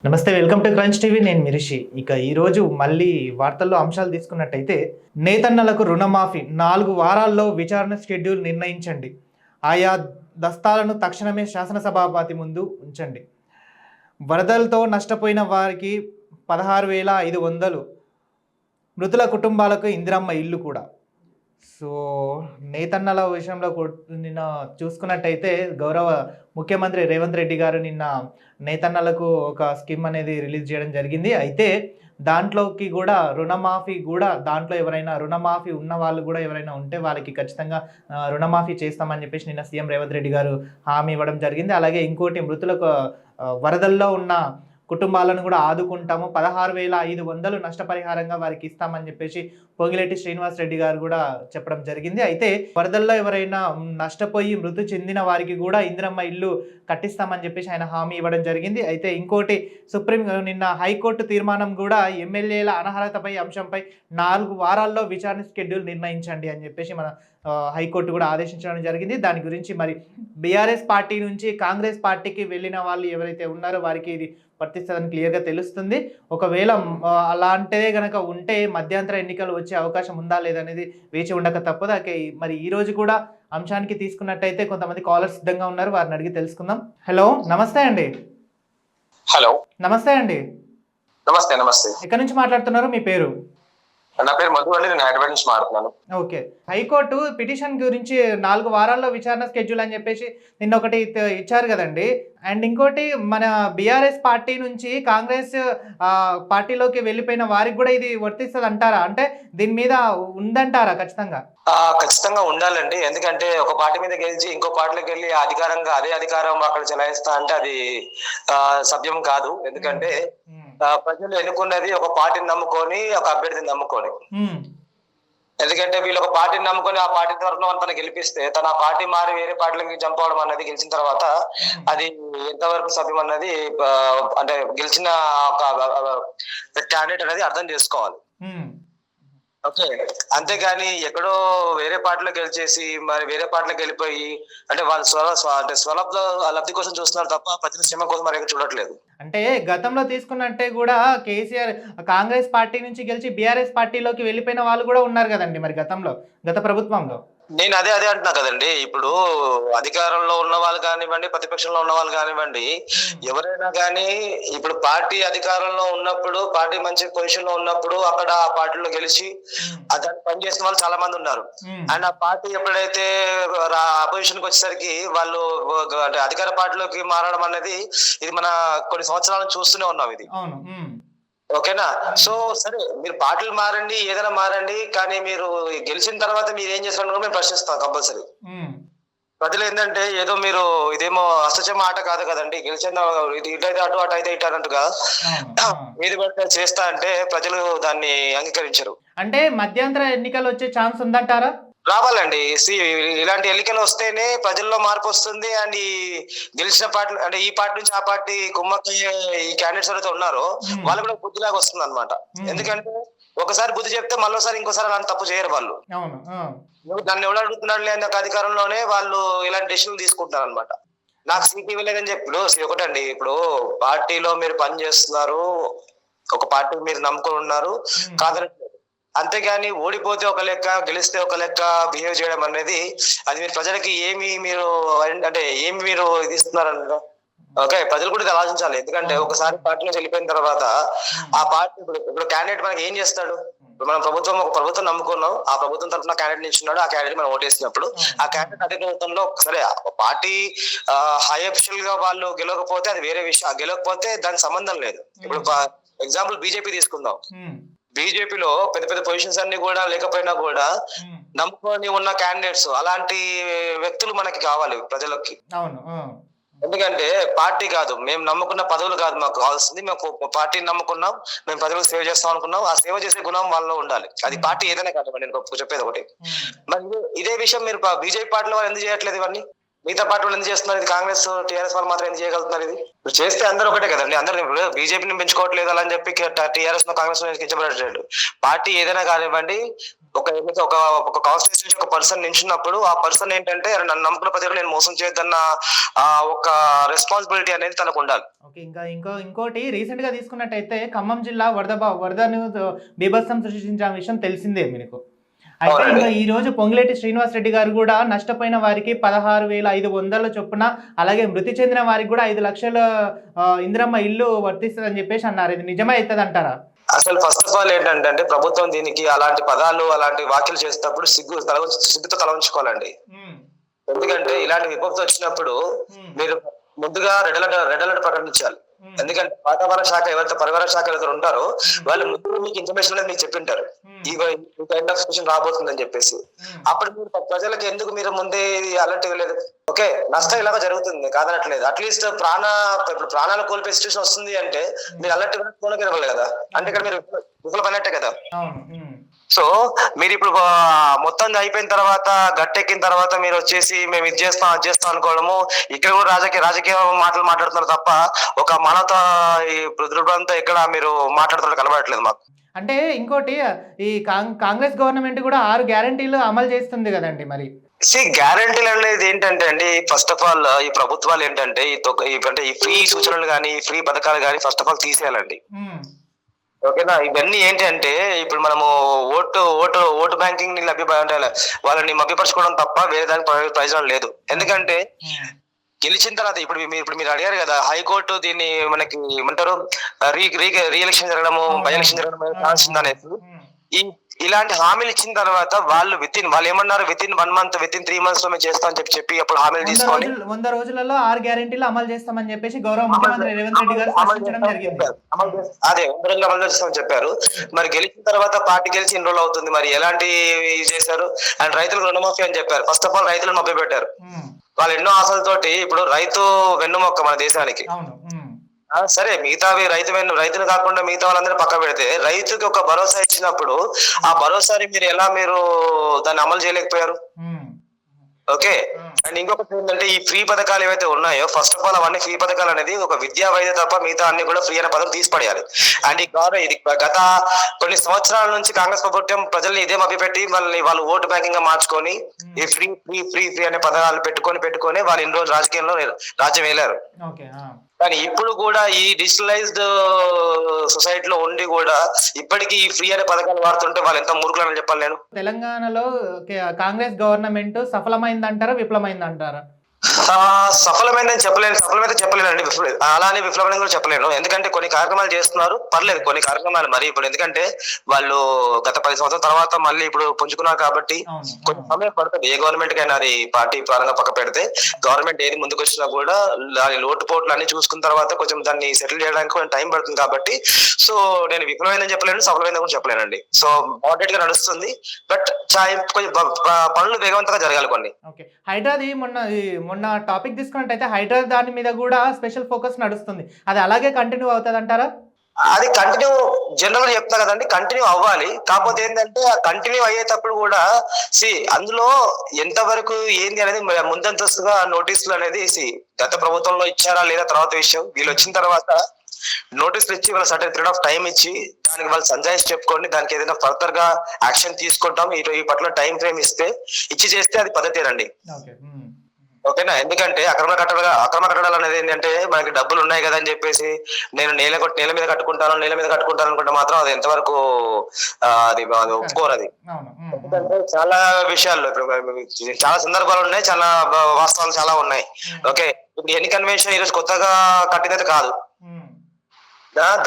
నమస్తే, welcome to crunch TV. నేను మిరిషి. ఇక ఈరోజు మళ్ళీ వార్తల్లో అంశాలు తీసుకున్నట్టయితే, నేతన్నలకు రుణమాఫీ 4 వారాల్లో విచారణ షెడ్యూల్ నిర్ణయించండి. ఆయా దస్తాలను తక్షణమే శాసనసభాపతి ముందు ఉంచండి. వరదలతో నష్టపోయిన వారికి 16,500, మృతుల కుటుంబాలకు ఇందిరమ్మ ఇల్లు కూడా. సో నేతన్నల విషయంలో నిన్న చూసుకున్నట్టయితే గౌరవ ముఖ్యమంత్రి రేవంత్ రెడ్డి గారు నిన్న నేతన్నలకు ఒక స్కీమ్ అనేది రిలీజ్ చేయడం జరిగింది. అయితే దాంట్లోకి కూడా రుణమాఫీ కూడా, దాంట్లో ఎవరైనా రుణమాఫీ ఉన్న వాళ్ళు కూడా ఎవరైనా ఉంటే వాళ్ళకి ఖచ్చితంగా రుణమాఫీ చేస్తామని చెప్పేసి నిన్న సీఎం రేవంత్ రెడ్డి గారు హామీ ఇవ్వడం జరిగింది. అలాగే ఇంకోటి, మృతులకు వరదల్లో ఉన్న కుటుంబాలను కూడా ఆదుకుంటాము, 16,500 నష్టపరిహారంగా వారికి ఇస్తామని చెప్పేసి పొంగిలేటి శ్రీనివాస్ రెడ్డి గారు కూడా చెప్పడం జరిగింది. అయితే వరదల్లో ఎవరైనా నష్టపోయి మృతి చెందిన వారికి కూడా ఇందిరమ్మ ఇల్లు కట్టిస్తామని చెప్పేసి ఆయన హామీ ఇవ్వడం జరిగింది. అయితే ఇంకోటి, నిన్న హైకోర్టు తీర్మానం కూడా ఎమ్మెల్యేల అనర్హతపై అంశంపై 4 వారాల్లో విచారణ షెడ్యూల్ నిర్ణయించండి అని చెప్పేసి మన హైకోర్టు కూడా ఆదేశించడం జరిగింది. దాని గురించి మరి బీఆర్ఎస్ పార్టీ నుంచి కాంగ్రెస్ పార్టీకి వెళ్ళిన వాళ్ళు ఎవరైతే ఉన్నారో వారికి ఇది వర్తిస్తుందని క్లియర్గా తెలుస్తుంది. ఒకవేళ అలాంటిదే కనుక ఉంటే మధ్యంతర ఎన్నికలు వచ్చే అవకాశం ఉందా లేదనేది వేచి ఉండక తప్పదు. మరి ఈ రోజు కూడా అంశానికి తీసుకున్నట్టయితే కొంతమంది కాలర్స్ సిద్ధంగా ఉన్నారు, వారిని అడిగి తెలుసుకుందాం. హలో, నమస్తే అండి. హలో, నమస్తే అండి. నమస్తే. నమస్తే, ఎక్కడి నుంచి మాట్లాడుతున్నారు, మీ పేరు? నా పేరు మధు అండి, నేను హైదరాబాద్ నుంచి మాట్లాడుతున్నాను. ఓకే. హైకోర్టు పిటిషన్ గురించి 4 వారాల్లో విచారణ షెడ్యూల్ అని చెప్పేసి నిన్న ఒకటి ఇచ్చారు కదండి. అండ్ ఇంకోటి, మన బీఆర్ఎస్ పార్టీ నుంచి కాంగ్రెస్ పార్టీలోకి వెళ్ళిపోయిన వారికి కూడా ఇది వర్తిస్తుంది అంటారా? అంటే దీని మీద ఉందంటారా ఖచ్చితంగా? ఖచ్చితంగా ఉండాలండి. ఎందుకంటే ఒక పార్టీ మీద గెలిచి ఇంకో పార్టీలోకి వెళ్ళి అదే అధికారం అక్కడ చెలాయిస్తా అంటే అది సభ్యం కాదు. ఎందుకంటే ప్రజలు ఎన్నుకున్నది ఒక పార్టీని నమ్ముకొని, ఒక అభ్యర్థిని నమ్ముకొని. ఎందుకంటే వీళ్ళు ఒక పార్టీని నమ్ముకొని ఆ పార్టీ తరఫున తనకు గెలిపిస్తే తన పార్టీ మారి వేరే పార్టీలోకి జంప్ అవడం అన్నది గెలిచిన తర్వాత అది ఎంతవరకు సభ్యం అన్నది అంటే గెలిచిన ఒక క్యాండిడేట్ అనేది అర్థం చేసుకోవాలి. ఓకే, అంతేగాని ఎక్కడో వేరే పార్టీలో గెలిచేసి మరి వేరే పార్టీలోకి వెళ్ళిపోయి అంటే వాళ్ళు స్వలభ లబ్ధి కోసం చూస్తున్నారు తప్ప ప్రజల క్షేమం కోసం మరి చూడట్లేదు. అంటే గతంలో తీసుకున్నట్టే కూడా కేసీఆర్ కాంగ్రెస్ పార్టీ నుంచి గెలిచి బీఆర్ఎస్ పార్టీలోకి వెళ్ళిపోయిన వాళ్ళు కూడా ఉన్నారు కదండి మరి గత ప్రభుత్వంలో. నేను అదే అంటున్నా కదండి. ఇప్పుడు అధికారంలో ఉన్న వాళ్ళు కానివ్వండి, ప్రతిపక్షంలో ఉన్న వాళ్ళు కానివ్వండి, ఎవరైనా కానీ ఇప్పుడు పార్టీ అధికారంలో ఉన్నప్పుడు, పార్టీ మంచి పొజిషన్ లో ఉన్నప్పుడు అక్కడ ఆ పార్టీలో గెలిచి దాన్ని పనిచేసిన వాళ్ళు చాలా మంది ఉన్నారు. అండ్ ఆ పార్టీ ఎప్పుడైతే అపోజిషన్ కి వచ్చేసరికి వాళ్ళు అంటే అధికార పార్టీలోకి మారడం అనేది ఇది మన కొన్ని సంవత్సరాల చూస్తూనే ఉన్నాం ఇది. ఓకేనా? సో సరే, మీరు పార్టీలు మారండి, ఏదైనా మారండి, కానీ మీరు గెలిచిన తర్వాత మీరు ఏం చేస్తారని మేము ప్రశ్నిస్తాం కంపల్సరీ. ప్రజలు ఏంటంటే ఏదో మీరు ఇదేమో అసత్యం మాట కాదు కదండి, గెలిచిన ఇటైతే అటు అయితే ఇటు అన్నట్టుగా ఏది పడితే చేస్తా అంటే ప్రజలు దాన్ని అంగీకరించరు. అంటే మధ్యంతర ఎన్నికలు వచ్చే ఛాన్స్ ఉందంటారా? రావాలండి. ఇలాంటి ఎన్నికలు వస్తేనే ప్రజల్లో మార్పు వస్తుంది. అండ్ ఈ గెలిచిన పార్టీ అంటే ఈ పార్టీ నుంచి ఆ పార్టీ కుమ్మక్కయ్యే ఈ క్యాండిడేట్స్ ఎవరైతే ఉన్నారో వాళ్ళు కూడా బుద్ధిలాగా వస్తుంది అనమాట. ఎందుకంటే ఒకసారి బుద్ధి చెప్తే మళ్ళీసారి ఇంకోసారి అలాంటి తప్పు చేయరు వాళ్ళు. నన్ను ఎవరు అడుగుతున్నాడు లేని ఒక అధికారంలోనే వాళ్ళు ఇలాంటి డెసిషన్లు తీసుకుంటున్నారు అనమాట. నాకు సీట్ ఇవ్వలేదని చెప్పి ఒకటండి, ఇప్పుడు పార్టీలో మీరు పని చేస్తున్నారు, ఒక పార్టీ మీరు నమ్ముకొని ఉన్నారు కాదని, అంతేగాని ఓడిపోతే ఒక లెక్క గెలిస్తే ఒక లెక్క బిహేవ్ చేయడం అనేది అది మీరు ప్రజలకి ఏమి మీరు ఇది ఇస్తున్నారన్న. ఓకే, ప్రజలు కూడా ఇది ఆలోచించాలి. ఎందుకంటే ఒకసారి పార్టీలో వెళ్ళిపోయిన తర్వాత ఆ పార్టీ ఇప్పుడు క్యాండిడేట్ మనకి ఏం చేస్తాడు? మనం ఒక ప్రభుత్వం నమ్ముకున్నాం, ఆ ప్రభుత్వం తరఫున క్యాండిడేట్ నిల్చున్నాడు, ఆ క్యాండిడేట్ మనం ఓటేసినప్పుడు ఆ క్యాండిడేట్ అదే ప్రభుత్వంలో సరే పార్టీ హై అఫీషియల్ గా వాళ్ళు గెలవకపోతే అది వేరే విషయం, గెలవకపోతే దానికి సంబంధం లేదు. ఇప్పుడు ఎగ్జాంపుల్ బీజేపీ తీసుకుందాం. బీజేపీలో పెద్ద పెద్ద పొజిషన్స్ అన్ని కూడా లేకపోయినా కూడా నమ్ముకొని ఉన్న క్యాండిడేట్స్, అలాంటి వ్యక్తులు మనకి కావాలి ప్రజలకి. ఎందుకంటే పార్టీ కాదు, మేము నమ్ముకున్న పదవులు కాదు మాకు కావాల్సింది. మేము పార్టీని నమ్ముకున్నాం, మేము ప్రజలకు సేవ చేస్తాం అనుకున్నాం, ఆ సేవ చేసే గుణం వాళ్ళలో ఉండాలి. అది పార్టీ ఏదైనా కాదు. నేను చెప్పేది ఒకటి. మరి ఇదే విషయం మీరు బీజేపీ పార్టీలో వాళ్ళు ఎందుకు చేయట్లేదు? ఇవన్నీ మిగతా పార్టీ వాళ్ళు ఎందుకు చేస్తున్నారు? ఇది కాంగ్రెస్ టీఆర్ఎస్ వాళ్ళు మాత్రం ఎందుకు చేయగలుగుతున్నారు? ఇది చేస్తే అందరూ ఒకటే కదండి. అందరూ బీజేపీని పెంచుకోవట్లేదు అని చెప్పి టీఆర్ఎస్ కాంగ్రెస్ కించబడేటట్టు. పార్టీ ఏదైనా కానివ్వండి, ఒక ఒక కాన్స్టిట్యూషన్ ఒక పర్సన్ నించున్నప్పుడు ఆ పర్సన్ ఏంటంటే నన్ను నమ్ముకున్న ప్రజలు నేను మోసం చేయొద్దన్న ఒక రెస్పాన్సిబిలిటీ అనేది తనకు ఉండాలి. ఓకే. ఇంకోటి రీసెంట్‌గా తీసుకున్నట్టయితే ఖమ్మం జిల్లా వరదను బీభత్సం సృష్టించిన విషయం తెలిసిందే మీకు. అయితే అవునండి. ఇంకా ఈరోజు పొంగులేటి శ్రీనివాస్ రెడ్డి గారు గూడా నష్టపోయిన వారికి 16,500 చొప్పున, అలాగే మృతి చెందిన వారికి గూడా 5,00,000 ఇందిరమ్మ ఇల్లు వర్తిస్తదని జెప్పేసి అన్నారు. ఇది నిజమే అయితదంటారా? అసలు ఫస్ట్ ఆఫ్ ఆల్ ఏంటంటే అండి, ప్రభుత్వం దీనికి అలాంటి పదాలు అలాంటి వ్యాఖ్యలు చేసేటప్పుడు సిగ్గుతో తల ఉంచుకోవాలండి. హ్మ్. ఎందుకంటే ఇలాంటి విపత్తు వచ్చినప్పుడు హ్మ్. మీరు ముందుగా రెడ్ అలర్ట్ ప్రకటించాలి. హ్మ్. ఎందుకంటే వాతావరణ శాఖ పరివార శాఖ ఎవరైతే ఉంటారో వాళ్ళు ముందు మీకు ఇన్ఫర్మేషన్ అనేది మీకు చెప్పింటారు. ఈ కైండ్ ఆఫ్ సిచ్యువేషన్ రాబోతుందని చెప్పేసి. అప్పుడు మీరు ప్రజలకు ఎందుకు మీరు ముందే అలర్ట్ ఇవ్వలేదు? ఓకే, నష్టం ఇలాగా జరుగుతుంది కాదనట్లేదు. అట్లీస్ట్ ఇప్పుడు ప్రాణాలు కోల్పోయే సిచ్యువేషన్ వస్తుంది అంటే మీరు అలర్ట్ ఇవ్వాలి కదా. అంటే ఇక్కడ మీరు విఫలమైనట్టే కదా. సో మీరు ఇప్పుడు మొత్తం అయిపోయిన తర్వాత గట్టెక్కిన తర్వాత మీరు వచ్చేసి మేము ఇది చేస్తాం అది చేస్తాం అనుకోవడము, ఇక్కడ కూడా రాజకీయ మాటలు మాట్లాడుతున్నారు తప్ప ఒక మానవత ఈ దృఢంతో ఎక్కడ మీరు మాట్లాడుతున్నట్టు కనబడట్లేదు మాకు. అంటే ఇంకోటి ఈ కాంగ్రెస్ గవర్నమెంట్ కూడా 6 గ్యారంటీలు అమలు చేస్తుంది గదండీ మరి. గ్యారంటీలు అనేది ఏంటంటే అండి, ఫస్ట్ ఆఫ్ ఆల్ ఈ ప్రభుత్వాలు ఏంటంటే ఈ ఫ్రీ సూచనలు కానీ ఫ్రీ పథకాలు కానీ ఫస్ట్ ఆఫ్ ఆల్ తీసేయాలండి. ఓకేనా, ఇవన్నీ ఏంటి అంటే ఇప్పుడు మనము ఓటు బ్యాంకింగ్ ని వాళ్ళని మభ్యపరచుకోవడం తప్ప వేరే దానికి ప్రయోజనం లేదు. ఎందుకంటే గెలిచిన తర్వాత ఇప్పుడు మీరు అడిగారు కదా, హైకోర్టు దీన్ని మనకి ఏమంటారు రీ ఎలక్షన్ జరగడము, బై ఎలక్షన్ జరగడం అనేసి ఇలాంటి హామీలు ఇచ్చిన తర్వాత వాళ్ళు ఏమన్నారు, with in 1 month, with in 3 months లో మేము చేస్తామని చెప్పి అప్పుడు హామీలు తీసుకొని 100 రోజులలో 6 గ్యారెంటీలు అమలు చేస్తామని చెప్పేసి గౌరవ ముఖ్యమంత్రి రేవంత్ రెడ్డి గారు స్పష్టించడం జరిగింది. అదే 100 రోజులు అమలు చేస్తామని చెప్పారు. మరి గెలిచిన తర్వాత పార్టీ గెలిచి ఎన్ని రోజులు అవుతుంది, మరి ఎలాంటి చేశారు? అండ్ రైతులకు రుణమాఫీ అని చెప్పారు. ఫస్ట్ ఆఫ్ ఆల్ రైతులను మభ్యపెట్టారు. వాళ్ళు ఎన్నో ఆశలతోటి, ఇప్పుడు రైతు వెన్నుమొక్క మన దేశానికి. సరే, మిగతావి రైతును కాకుండా మిగతా వాళ్ళందరూ పక్క పెడితే రైతుకి ఒక భరోసా ఇచ్చినప్పుడు ఆ భరోసాని మీరు దాన్ని అమలు చేయలేకపోయారు. ఓకే, అండ్ ఇంకొకటి ఏంటంటే ఈ ఫ్రీ పథకాలు ఏవైతే ఉన్నాయో, ఫస్ట్ ఆఫ్ ఆల్ అవన్నీ ఫ్రీ పథకాలు అనేది ఒక విద్యా వైద్య తప్ప మిగతా అన్ని కూడా ఫ్రీ అనే పదం తీసిపడేయాలి. అండ్ ఇది గత కొన్ని సంవత్సరాల నుంచి కాంగ్రెస్ ప్రభుత్వం ప్రజల్ని ఇదే మభ్యపెట్టి వాళ్ళు ఓటు బ్యాంకింగ్ గా మార్చుకొని ఈ ఫ్రీ ఫ్రీ ఫ్రీ ఫ్రీ అనే పదాలు పెట్టుకొని వాళ్ళు ఇన్ని రోజులు రాజకీయంలో రాజ్యం వేలారు. కానీ ఇప్పుడు కూడా ఈ డిజిటలైజ్డ్ సొసైటీలో ఉండి కూడా ఇప్పటికీ ఈ ఫ్రీ అనే పథకాలు వాడుతుంటే వాళ్ళు ఎంత మూర్ఖులని చెప్పాలి నేను. తెలంగాణలో కాంగ్రెస్ గవర్నమెంట్ సఫలమైందంటారా, విఫలమైందంటారా? సఫలమైందని చెప్పలేనండి. అలానే విఫలమైన కూడా చెప్పలేను. ఎందుకంటే కొన్ని కార్యక్రమాలు చేస్తున్నారు, పర్లేదు కొన్ని కార్యక్రమాలు. మరి ఇప్పుడు ఎందుకంటే వాళ్ళు గత 10 సంవత్సరాల తర్వాత మళ్ళీ ఇప్పుడు పుంజుకున్నారు కాబట్టి కొంచెం సమయం పడుతుంది. ఏ గవర్నమెంట్ కైనా అది పార్టీ పరంగా పక్క పెడితే గవర్నమెంట్ ఏది ముందుకు వచ్చినా కూడా దాని లోటుపోట్లు అన్ని చూసుకున్న తర్వాత కొంచెం దాన్ని సెటిల్ చేయడానికి కొంచెం టైం పడుతుంది కాబట్టి సో నేను విఫలమైందని చెప్పలేను, సఫలమైందని కూడా చెప్పలేనండి. సో మోడరేట్ గా నడుస్తుంది, బట్ కొంచెం పనులు వేగవంతంగా జరగాలి కొన్ని. హైడ్రాది మొన్న టాపిక్ తీసుకున్నట్టయితే హైడ్రాబాద్ దాని మీద కూడా స్పెషల్ ఫోకస్ నడుస్తుంది. అది అలాగే కంటిన్యూ అవుతుంది అంటారా? అది కంటిన్యూ జనరల్ గా చెప్తా కదండి, కంటిన్యూ అవ్వాలి. కాకపోతే ఏంటంటే ఆ కంటిన్యూ అయ్యేటప్పుడు కూడా అందులో ఎంత వరకు ఏంది అనేది ముందంతస్తుగా నోటీసులు అనేది గత ప్రభుత్వంలో ఇచ్చారా లేదా తర్వాత విషయం. వీళ్ళు వచ్చిన తర్వాత నోటీసులు ఇచ్చి వాళ్ళ సర్టెన్ పీరియడ్ ఆఫ్ టైం ఇచ్చి దానికి వాళ్ళు సంజాయిషి చెప్పుకోండి, దానికి ఏదైనా ఫర్దర్ గా యాక్షన్ తీసుకుంటాం ఈ పట్ల టైం ఫ్రేమ్ ఇచ్చి చేస్తే అది పద్ధతేనండి. ఓకేనా, ఎందుకంటే అక్రమ కట్టడాలు అనేది ఏంటంటే మనకి డబ్బులు ఉన్నాయి కదా అని చెప్పేసి నేను నేల మీద కట్టుకుంటాను అనుకుంటే మాత్రం అది ఎంతవరకు అది ఒప్పుకోరు. అది ఎందుకంటే చాలా విషయాల్లో ఇప్పుడు చాలా సందర్భాలు ఉన్నాయి, చాలా వాస్తవాలు చాలా ఉన్నాయి. ఓకే, ఇప్పుడు ఎన్ని కన్వెన్షన్ ఈరోజు కొత్తగా కట్టినది కాదు.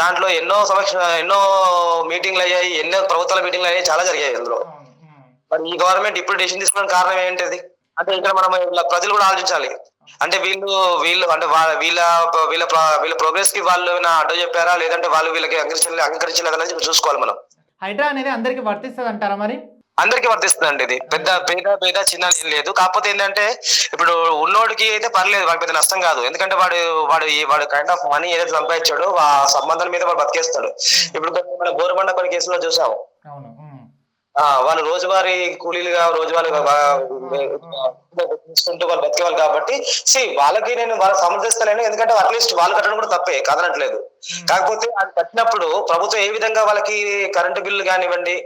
దాంట్లో ఎన్నో మీటింగ్లు అయ్యాయి, ఎన్నో ప్రభుత్వాల మీటింగ్లు అయ్యాయి, చాలా జరిగాయి అందులో. మరి ఈ గవర్నమెంట్ ఇప్పుడు డెసిషన్ తీసుకోవడానికి కారణం ఏంటిది అంటే ఇక్కడ మనం ప్రజలు కూడా ఆలోచించాలి. అంటే వీళ్ళు అంటే వీళ్ళ ప్రోగ్రెస్ కి వాళ్ళు అడ్డు చెప్పారా లేదంటే వాళ్ళు వీళ్ళకి అంగీకరించలేదనేది చూసుకోవాలి మనం. హైడ్రా అనేది అందరికి వర్తిస్తుంది అంటారా? మరి అందరికి వర్తిస్తుందండి. ఇది పెద్ద చిన్న ఏం లేదు. కాకపోతే ఏంటంటే ఇప్పుడు ఉన్నోడికి అయితే పర్లేదు, వాడికి పెద్ద నష్టం కాదు. ఎందుకంటే వాడు కైండ్ ఆఫ్ మనీ ఏదైతే సంపాదించాడో ఆ సంబంధం మీద వాడు బతికేస్తాడు. ఇప్పుడు మన గోరబండ కొన్ని కేసులో చూసాము, వాళ్ళు రోజువారీ కూలీలుగా తీసుకుంటూ వాళ్ళు బతికేవాళ్ళు కాబట్టి వాళ్ళకి నేను వాళ్ళకి సమర్థిస్తలేను. ఎందుకంటే అట్లీస్ట్ వాళ్ళు కట్టడం కూడా తప్పే కాదనట్లేదు. కాకపోతే అది కట్టినప్పుడు ప్రభుత్వం ఏ విధంగా వాళ్ళకి కరెంటు బిల్లు కానివ్వండి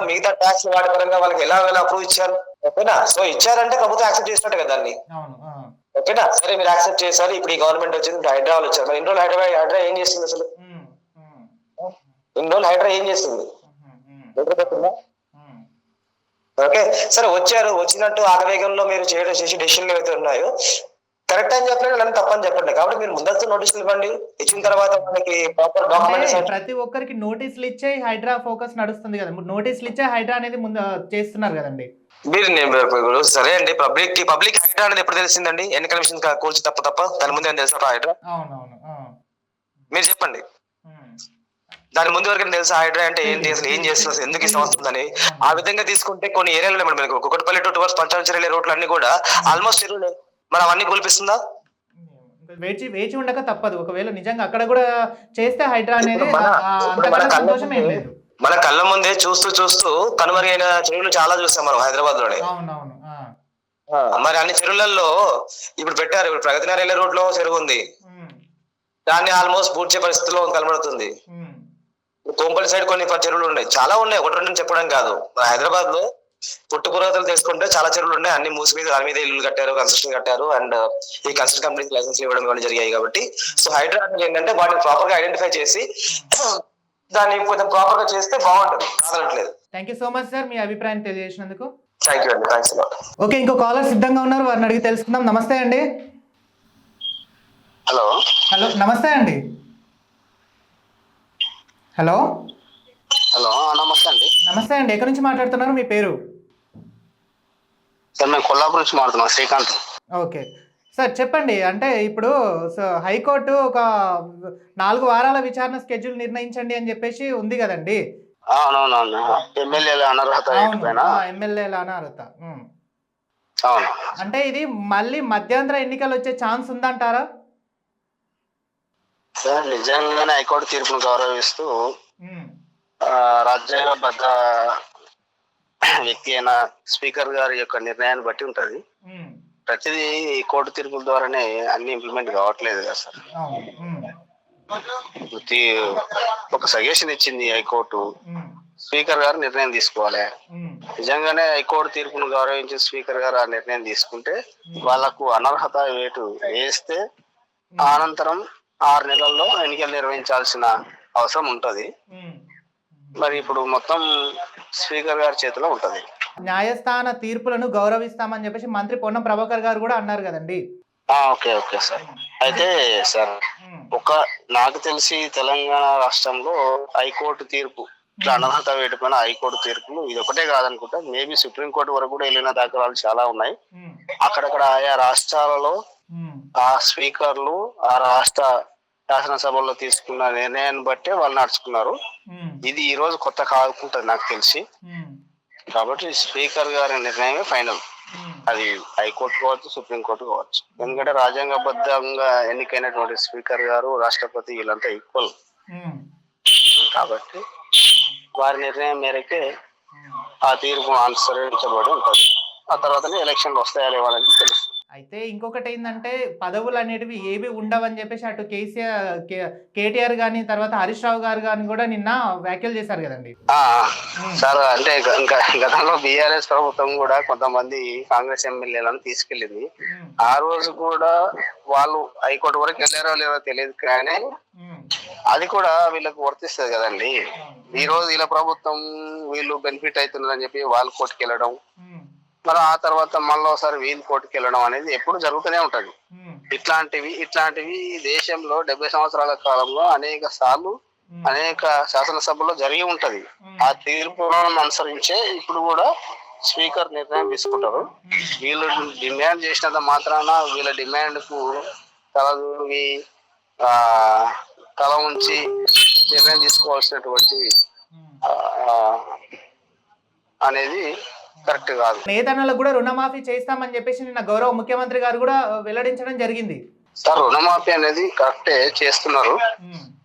మిగతా ట్యాక్స్ వాటి పరంగా వాళ్ళకి ఎలా అప్రూవ్ ఇచ్చారు? ఓకేనా? సో ఇచ్చారంటే ప్రభుత్వం యాక్సెప్ట్ చేసినట్టు కదా దాన్ని. అవును. ఓకేనా? సరే మీరు యాక్సెప్ట్ చేశారు. ఇప్పుడు ఈ గవర్నమెంట్ వచ్చింది, ఇప్పుడు హైడ్రా వాళ్ళు వచ్చారు. మరి ఇన్ని రోజులు హైడ్రా ఏం చేస్తుంది అసలు? ఇన్ని రోజులు హైడ్రా ఏం చేస్తుంది? నిద్రపోతుందా? ఓకే, సరే వచ్చారు, వచ్చినట్టు ఆగవేగంలో మీరు చేసి డెసిషన్లు ఏవైతే ఉన్నాయో కరెక్ట్ అని చెప్పండి, నన్ను తప్పని చెప్పండి. కాబట్టి మీరు ముందస్తు నోటీసులు ఇవ్వండి. ఇచ్చిన తర్వాత మనకి ప్రాపర్ అంటే డాక్యుమెంట్స్ ప్రతి ఒక్కరికి నోటీసులు ఇచ్చే హైడ్రా ఫోకస్ నడుస్తుంది కదా, నోటీసులు ఇచ్చే హైడ్రా అనేది ముందు చేస్తున్నారు కదండి. మీరు సరే అండి, పబ్లిక్ హైడ్రా అనేది ఎప్పుడు తెలిసిందండి? ఎన్నికల కమిషన్ కూల్చి తప్ప దాని ముందు ఏం తెలుసా హైడ్రా? అవునవును. మీరు చెప్పండి. దాని ముందు వరకు తెలుసా హైడ్రా అంటే ఏంటి, అసలు ఏం చేస్తుంది, ఎందుకు ఇష్టం వస్తుందని? ఆ విధంగా తీసుకుంటే కొన్ని ఏరియాలో మనకి కుకట్పల్లి టువర్స్ పంచాయతీ రోడ్లు అన్ని కూడా ఆల్మోస్ట్ చెరువులే. మరి అవన్నీ కూల్పిస్తుందా? వేచి ఉండక తప్పదు. ఒకవేళ నిజంగా అక్కడ కూడా చేస్తే హైడ్రా అనేది సంతోషం ఏం లేదు. మన కళ్ళ ముందే చూస్తూ కనుమరుగైన చెరువులు చాలా చూస్తాం మనం హైదరాబాద్ లోనే. అవునవును. మరి అన్ని చెరువులలో ఇప్పుడు పెట్టారు. ఇప్పుడు ప్రగతి నగర్ రోడ్ లో చెరువు ఉంది, దాన్ని ఆల్మోస్ట్ పూడ్చే పరిస్థితిలో కనబడుతుంది. కోంపల్లి సైడ్ కొన్ని చెరువులు ఉన్నాయి, చాలా ఉన్నాయి, ఒకటి రెండు చెప్పడం కాదు. మన హైదరాబాద్ లో పుట్టుపురాతలు తీసుకుంటే చాలా చెరువులు ఉన్నాయి, అన్ని మూసి మీద దాని మీద ఇల్లు కట్టారు, కన్స్ట్రక్షన్ కట్టారు, అండ్ ఈ కన్స్ట్రక్షన్ కంపెనీకి లైసెన్స్ ఇవ్వడం ఇవన్నీ జరిగాయి. కాబట్టి సో హైడ్రా అనేది ఏంటంటే వాటిని ప్రాపర్ గా ఐడెంటిఫై చేసి దాన్ని కొంచెం ప్రాపర్ గా చేస్తే బాగుంటుంది, కాదనట్లేదు. Thank you so much sir, మీ అభిప్రాయం తెలియజేసినందుకు. థ్యాంక్ యూ అండి, థ్యాంక్స్. ఓకే, ఇంకో కాలర్ సిద్ధంగా ఉన్నారు, వారిని అడిగి తెలుసుకుందాం. నమస్తే అండి. హలో నమస్తే అండి. హలో నమస్తే అండి. నమస్తే అండి, ఎక్కడి నుంచి మాట్లాడుతున్నారు, మీ పేరు? సార్ మేము కొల్లాపూర్ నుంచి మాట్లాడుతున్నాం, శ్రీకాంత్. ఓకే సార్, చెప్పండి. అంటే ఇప్పుడు హైకోర్టు ఒక 4 వారాల విచారణ స్కెడ్యూల్ నిర్ణయించండి అని చెప్పేసి ఉంది కదండి. అవునవునవును, ఎమ్మెల్యేల అనర్హత. ఎమ్మెల్యేల అనర్హత. అవును. అంటే ఇది మళ్ళీ మధ్యంతర ఎన్నికలు వచ్చే ఛాన్స్ ఉందంటారా? సార్ నిజంగానే హైకోర్టు తీర్పును గౌరవిస్తూ రాజ్యాంగబద్ధ వ్యక్తి అయిన స్పీకర్ గారి యొక్క నిర్ణయాన్ని బట్టి ఉంటది. ప్రతిదీ కోర్టు తీర్పుల ద్వారానే అన్ని ఇంప్లిమెంట్ కావట్లేదు కదా సార్. ఒక సజెషన్ ఇచ్చింది హైకోర్టు, స్పీకర్ గారు నిర్ణయం తీసుకోవాలి. నిజంగానే హైకోర్టు తీర్పును గౌరవించి స్పీకర్ గారు ఆ నిర్ణయం తీసుకుంటే వాళ్లకు అనర్హత వేటు వేస్తే అనంతరం 6 నెలల్లో ఎన్నికలు నిర్వహించాల్సిన అవసరం ఉంటది. మరి ఇప్పుడు మొత్తం స్పీకర్ గారి చేతిలో ఉంటది. న్యాయస్థాన తీర్పులను గౌరవిస్తామని చెప్పేసి మంత్రి పొన్నం ప్రభాకర్ గారు కూడా అన్నారు కదండి. Okay sir. అయితే సార్ నాకు తెలిసి తెలంగాణ రాష్ట్రంలో హైకోర్టు తీర్పు ఇట్లా అనర్హత వేటుపైన హైకోర్టు తీర్పులు ఇది ఒకటే కాదనుకుంటా, మేబీ సుప్రీంకోర్టు వరకు కూడా వెళ్ళిన దాఖలాలు చాలా ఉన్నాయి. అక్కడక్కడ ఆయా రాష్ట్రాలలో ఆ స్పీకర్లు ఆ రాష్ట్ర శాసనసభలో తీసుకున్న నిర్ణయాన్ని బట్టే వాళ్ళు నడుచుకున్నారు. ఇది ఈ రోజు కొత్త కాకుంటది నాకు తెలిసి. కాబట్టి స్పీకర్ గారి నిర్ణయమే ఫైనల్. అది హైకోర్టు కావచ్చు, సుప్రీంకోర్టు కావచ్చు. ఎందుకంటే రాజ్యాంగబద్ధంగా ఎన్నికైనటువంటి స్పీకర్ గారు, రాష్ట్రపతి వీళ్ళంతా ఈక్వల్. కాబట్టి వారి నిర్ణయం మేరకే ఆ తీర్పు అనుసరించబడి ఉంటుంది. ఆ తర్వాతనే ఎలక్షన్లు వస్తాయా లేవాలని తెలుస్తుంది. అయితే ఇంకొకటి ఏంటంటే పదవులు అనేటివి ఏవి ఉండవని చెప్పేసి అటు కేటీఆర్ గాని, తర్వాత హరీష్ రావు గారు గాని కూడా నిన్న వ్యాఖ్యలు చేశారు కదండి. సార్ అంటే గతంలో బీఆర్ఎస్ ప్రభుత్వం కూడా కొంతమంది కాంగ్రెస్ ఎమ్మెల్యేలను తీసుకెళ్లింది. ఆ రోజు కూడా వాళ్ళు హైకోర్టు వరకు వెళ్ళారో లేదో తెలియదు, కానీ అది కూడా వీళ్ళకు వర్తిస్తుంది కదండి. ఈ రోజు వీళ్ళ ప్రభుత్వం వీళ్ళు బెనిఫిట్ అవుతుందని చెప్పి వాళ్ళు కోర్టుకు వెళ్ళడం, మరి ఆ తర్వాత మళ్ళీ ఒకసారి వీళ్ళు కోర్టుకు వెళ్ళడం అనేది ఎప్పుడు జరుగుతూనే ఉంటది. ఇట్లాంటివి దేశంలో 70 సంవత్సరాల కాలంలో అనేక సార్లు అనేక శాసనసభలో జరిగి ఉంటది. ఆ తీర్పులను అనుసరించే ఇప్పుడు కూడా స్పీకర్ నిర్ణయం తీసుకుంటారు. వీళ్ళు డిమాండ్ చేసినంత మాత్రాన వీళ్ళ డిమాండ్ కు తలదూగి తల ఉంచి నిర్ణయం తీసుకోవాల్సినటువంటి అనేది కరెక్ట్ కాదు. నేతన్నలకు కూడా రుణమాఫీ చేస్తామని చెప్పేసి నిన్న గౌరవ ముఖ్యమంత్రి గారు కూడా వెల్లడించడం జరిగింది. సార్ రుణమాఫీ అనేది కరెక్టే చేస్తున్నారు,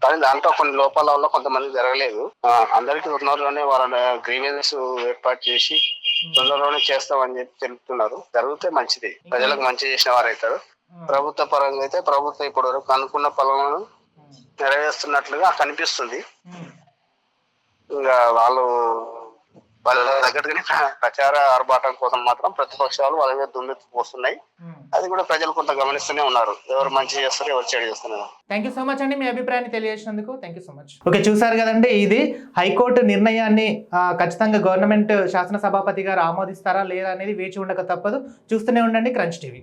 కానీ దాంట్లో కొన్ని లోపాల వల్ల కొంతమంది జరగలేదు. అందరికీ తొందరలోనే వాళ్ళ గ్రీవెన్స్ ఏర్పాటు చేసి తొందరలోనే చేస్తామని చెప్పి తెలుపుతున్నారు. జరిగితే మంచిది, ప్రజలకు మంచి చేసిన వారు అవుతారు. ప్రభుత్వ పరంగా అయితే ప్రభుత్వం ఇప్పటి వరకు అనుకున్న పనులను నెరవేరుస్తున్నట్లుగా కనిపిస్తుంది. ఇంకా వాళ్ళు వాళ్ళ తగ్గట్టుగానే ప్రచార ఆర్భాటం కోసం మాత్రం ప్రతిపక్షాలు వాళ్ళ మీద దుమ్మెత్తి పోస్తున్నాయి. అది కూడా ప్రజలు కొంత గమనిస్తూనే ఉన్నారు, ఎవరు మంచి చేస్తారు ఎవరు చెడు చేస్తున్నారు. థ్యాంక్ యూ సో మచ్ అండి, మీ అభిప్రాయాన్ని తెలియజేసినందుకు thank you so much. Okay, చూసారు కదండి, ఇది హైకోర్టు నిర్ణయాన్ని ఖచ్చితంగా గవర్నమెంట్ శాసన సభాపతి గారు ఆమోదిస్తారా లేదా అనేది వేచి ఉండక తప్పదు. చూస్తూనే ఉండండి క్రంచ్ టీవీ.